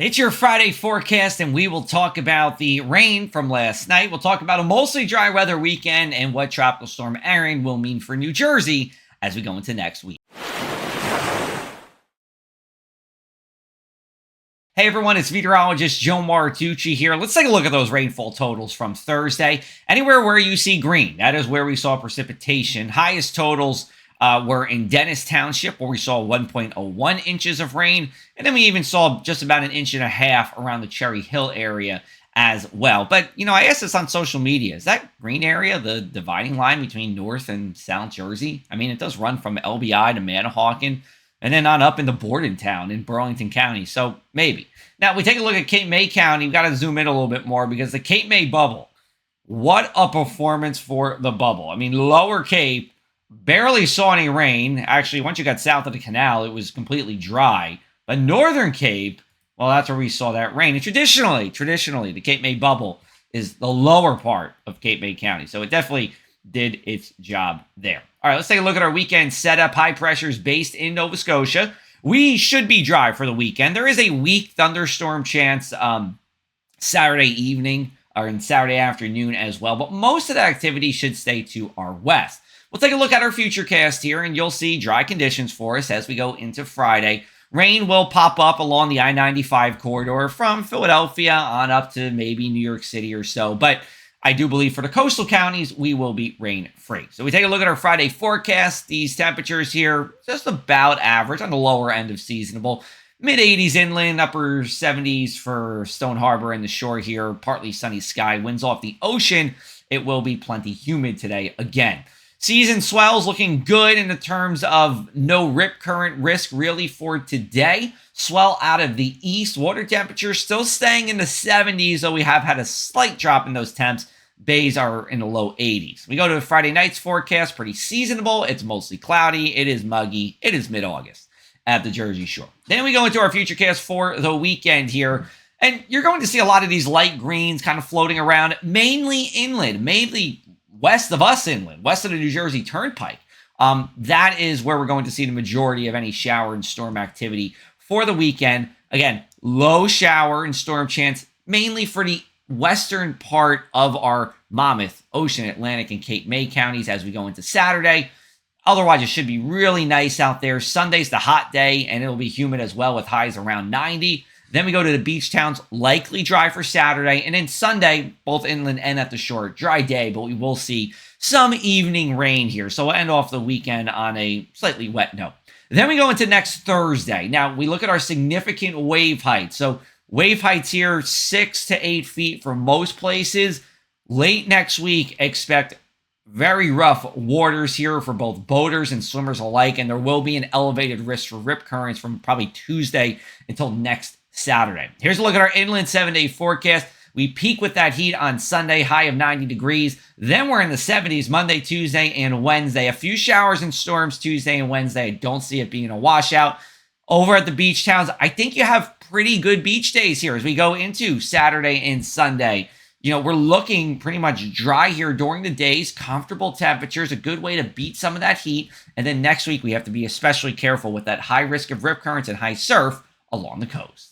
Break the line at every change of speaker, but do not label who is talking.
It's your Friday forecast, and we will talk about the rain from last night. We'll talk about a mostly dry weather weekend and what Tropical Storm Erin will mean for New Jersey as we go into next week. Hey everyone, it's meteorologist Joe Martucci here. Let's take a look at those rainfall totals from Thursday. Anywhere where you see green, that is where we saw precipitation. Highest totals were in Dennis Township, where we saw 1.01 inches of rain. And then we even saw just about an inch and a half around the Cherry Hill area as well. But, I asked this on social media. Is that green area the dividing line between North and South Jersey? I mean, it does run from LBI to Manahawkin and then on up into Bordentown in Burlington County. So maybe. Now, we take a look at Cape May County. We've got to zoom in a little bit more because the Cape May bubble, what a performance for the bubble. I mean, Lower Cape barely saw any rain. Actually, once you got south of the canal, it was completely dry. But Northern Cape, well, that's where we saw that rain. And traditionally, the Cape May bubble is the lower part of Cape May County. So it definitely did its job there. All right, let's take a look at our weekend setup. High pressures based in Nova Scotia. We should be dry for the weekend. There is a weak thunderstorm chance Saturday evening or in Saturday afternoon as well. But most of the activity should stay to our west. We'll take a look at our futurecast here, and you'll see dry conditions for us as we go into Friday. Rain will pop up along the I-95 corridor from Philadelphia on up to maybe New York City or so. But I do believe for the coastal counties, we will be rain-free. So we take a look at our Friday forecast. These temperatures here, just about average on the lower end of seasonable. Mid-80s inland, upper 70s for Stone Harbor and the shore here. Partly sunny sky, winds off the ocean. It will be plenty humid today again. Season swells looking good in the terms of no rip current risk really for today. Swell out of the east. Water temperature still staying in the 70s, though we have had a slight drop in those temps. Bays are in the low 80s. We go to the Friday night's forecast, pretty seasonable. It's mostly cloudy. It is muggy. It is mid-August at the Jersey Shore. Then we go into our futurecast for the weekend here. And you're going to see a lot of these light greens kind of floating around, mainly inland, mainly west of us inland, west of the New Jersey Turnpike. That is where we're going to see the majority of any shower and storm activity for the weekend. Again, low shower and storm chance, mainly for the western part of our Monmouth, Ocean, Atlantic, and Cape May counties as we go into Saturday. Otherwise, it should be really nice out there. Sunday's the hot day, and it'll be humid as well with highs around 90. Then we go to the beach towns, likely dry for Saturday. And then Sunday, both inland and at the shore, dry day, but we will see some evening rain here. So we'll end off the weekend on a slightly wet note. Then we go into next Thursday. Now, we look at our significant wave heights. So wave heights here, 6 to 8 feet for most places. Late next week, expect very rough waters here for both boaters and swimmers alike. And there will be an elevated risk for rip currents from probably Tuesday until next Saturday. Here's a look at our inland 7-day forecast. We peak with that heat on Sunday, high of 90 degrees. Then we're in the 70s Monday, Tuesday, and Wednesday. A few showers and storms Tuesday and Wednesday. I don't see it being a washout. Over at the beach towns, I think you have pretty good beach days here as we go into Saturday and Sunday. We're looking pretty much dry here during the days, comfortable temperatures, a good way to beat some of that heat. And then next week, we have to be especially careful with that high risk of rip currents and high surf along the coast.